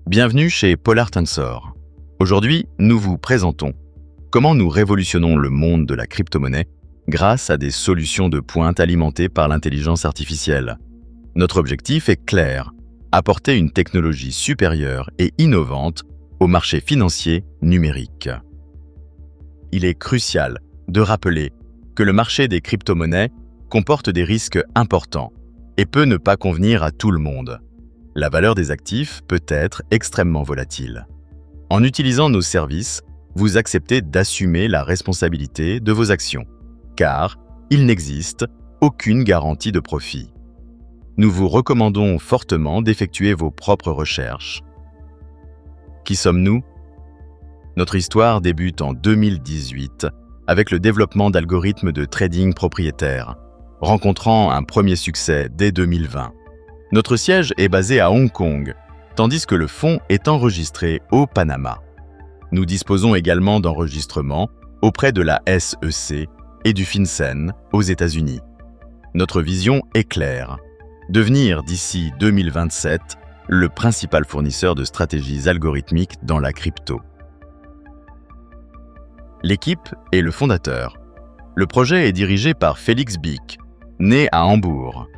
Bienvenue chez Polar Tensor. Aujourd'hui, nous vous présentons comment nous révolutionnons le monde de la crypto-monnaie grâce à des solutions de pointe alimentées par l'intelligence artificielle. Notre objectif est clair, apporter une technologie supérieure et innovante au marché financier numérique. Il est crucial de rappeler que le marché des crypto-monnaies comporte des risques importants et peut ne pas convenir à tout le monde. La valeur des actifs peut être extrêmement volatile. En utilisant nos services, vous acceptez d'assumer la responsabilité de vos actions, car il n'existe aucune garantie de profit. Nous vous recommandons fortement d'effectuer vos propres recherches. Qui sommes-nous? Notre histoire débute en 2018 avec le développement d'algorithmes de trading propriétaires, rencontrant un premier succès dès 2020. Notre siège est basé à Hong Kong, tandis que le fonds est enregistré au Panama. Nous disposons également d'enregistrements auprès de la SEC et du FinCEN aux États-Unis. Notre vision est claire, devenir d'ici 2027 le principal fournisseur de stratégies algorithmiques dans la crypto. L'équipe est le fondateur. Le projet est dirigé par Félix Bick, né à Hambourg.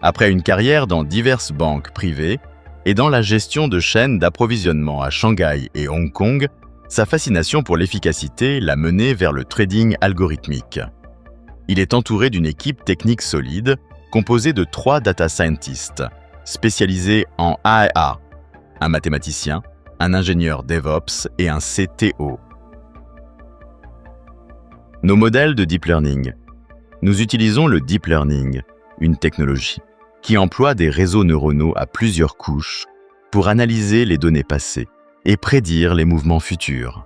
Après une carrière dans diverses banques privées et dans la gestion de chaînes d'approvisionnement à Shanghai et Hong Kong, sa fascination pour l'efficacité l'a mené vers le trading algorithmique. Il est entouré d'une équipe technique solide, composée de 3 data scientists, spécialisés en AI, un mathématicien, un ingénieur DevOps et un CTO. Nos modèles de deep learning. Nous utilisons le deep learning, une technologie qui emploie des réseaux neuronaux à plusieurs couches pour analyser les données passées et prédire les mouvements futurs.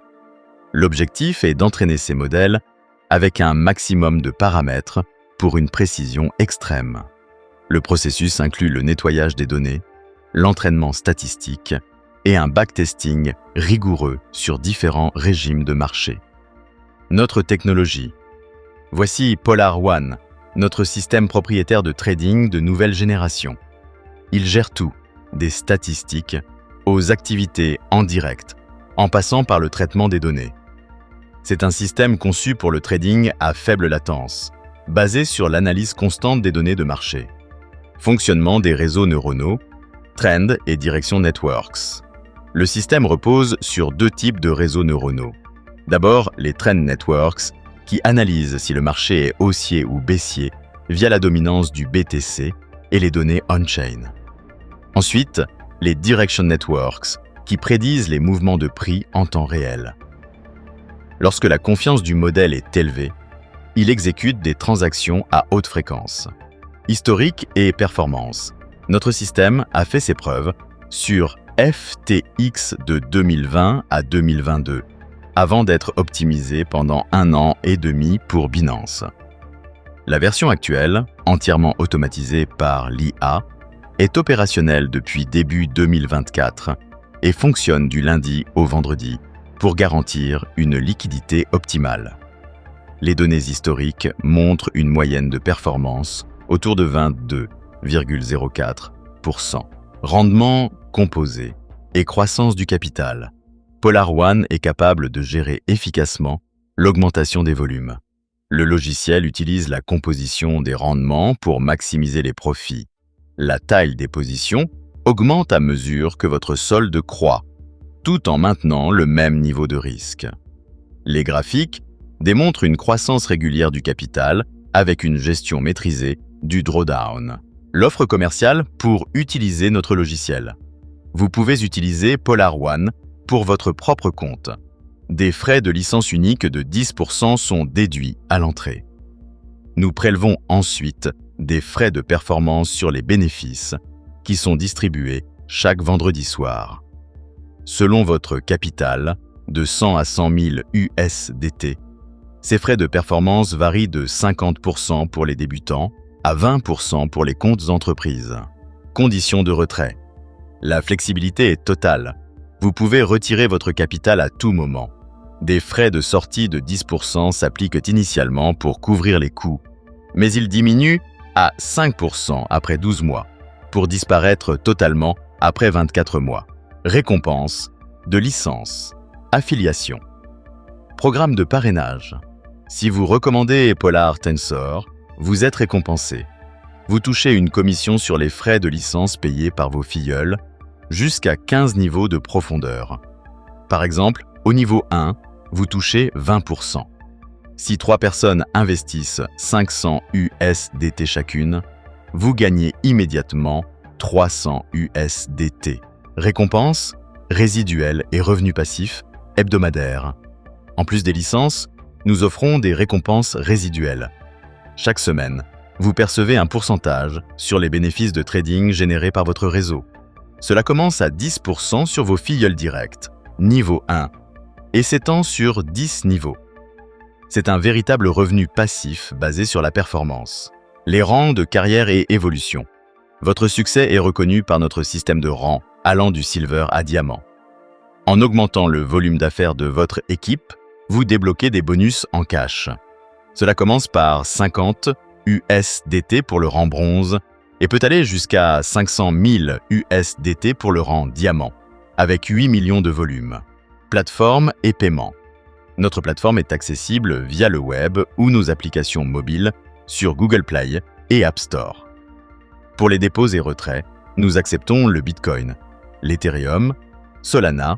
L'objectif est d'entraîner ces modèles avec un maximum de paramètres pour une précision extrême. Le processus inclut le nettoyage des données, l'entraînement statistique et un backtesting rigoureux sur différents régimes de marché. Notre technologie. Voici Polar One, notre système propriétaire de trading de nouvelle génération. Il gère tout, des statistiques aux activités en direct, en passant par le traitement des données. C'est un système conçu pour le trading à faible latence, basé sur l'analyse constante des données de marché. Fonctionnement des réseaux neuronaux, Trend et Direction Networks. Le système repose sur 2 types de réseaux neuronaux. D'abord, les Trend Networks, qui analysent si le marché est haussier ou baissier via la dominance du BTC et les données on-chain. Ensuite, les Direction Networks, qui prédisent les mouvements de prix en temps réel. Lorsque la confiance du modèle est élevée, il exécute des transactions à haute fréquence. Historique et performance. Notre système a fait ses preuves sur FTX de 2020 à 2022, avant d'être optimisé pendant 1 an et demi pour Binance. La version actuelle, entièrement automatisée par l'IA, est opérationnelle depuis début 2024 et fonctionne du lundi au vendredi pour garantir une liquidité optimale. Les données historiques montrent une moyenne de performance autour de 22,04%. Rendement composé et croissance du capital. Polar One est capable de gérer efficacement l'augmentation des volumes. Le logiciel utilise la composition des rendements pour maximiser les profits. La taille des positions augmente à mesure que votre solde croît, tout en maintenant le même niveau de risque. Les graphiques démontrent une croissance régulière du capital avec une gestion maîtrisée du drawdown. L'offre commerciale pour utiliser notre logiciel. Vous pouvez utiliser Polar One pour votre propre compte. Des frais de licence unique de 10% sont déduits à l'entrée. Nous prélevons ensuite des frais de performance sur les bénéfices qui sont distribués chaque vendredi soir. Selon votre capital, de 100 à 100 000 USDT, ces frais de performance varient de 50% pour les débutants à 20% pour les comptes entreprises. Conditions de retrait. La flexibilité est totale. Vous pouvez retirer votre capital à tout moment. Des frais de sortie de 10% s'appliquent initialement pour couvrir les coûts, mais ils diminuent à 5% après 12 mois, pour disparaître totalement après 24 mois. récompenses, de licences, affiliation. Programme de parrainage. Si vous recommandez Polar Tensor, vous êtes récompensé. Vous touchez une commission sur les frais de licence payés par vos filleuls, jusqu'à 15 niveaux de profondeur. Par exemple, au niveau 1, vous touchez 20%. Si 3 personnes investissent 500 USDT chacune, vous gagnez immédiatement 300 USDT. Récompenses, résiduelles et revenus passifs, hebdomadaires. En plus des licences, nous offrons des récompenses résiduelles. Chaque semaine, vous percevez un pourcentage sur les bénéfices de trading générés par votre réseau. Cela commence à 10% sur vos filleuls directs, niveau 1, et s'étend sur 10 niveaux. C'est un véritable revenu passif basé sur la performance. Les rangs de carrière et évolution. Votre succès est reconnu par notre système de rangs, allant du silver à diamant. En augmentant le volume d'affaires de votre équipe, vous débloquez des bonus en cash. Cela commence par 50 USDT pour le rang bronze et peut aller jusqu'à 500 000 USDT pour le rang diamant, avec 8 millions de volume. Plateforme et paiement. Notre plateforme est accessible via le web ou nos applications mobiles sur Google Play et App Store. Pour les dépôts et retraits, nous acceptons le Bitcoin, l'Ethereum, Solana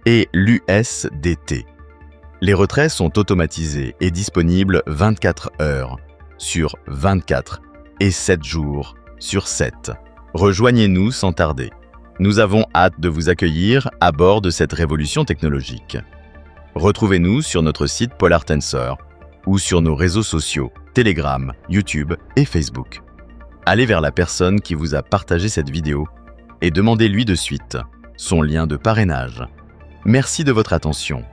et l'USDT. Les retraits sont automatisés et disponibles 24 heures sur 24 et 7 jours sur 7. Rejoignez-nous sans tarder. Nous avons hâte de vous accueillir à bord de cette révolution technologique. Retrouvez-nous sur notre site Polar Tensor ou sur nos réseaux sociaux Telegram, YouTube et Facebook. Allez vers la personne qui vous a partagé cette vidéo et demandez-lui de suite son lien de parrainage. Merci de votre attention.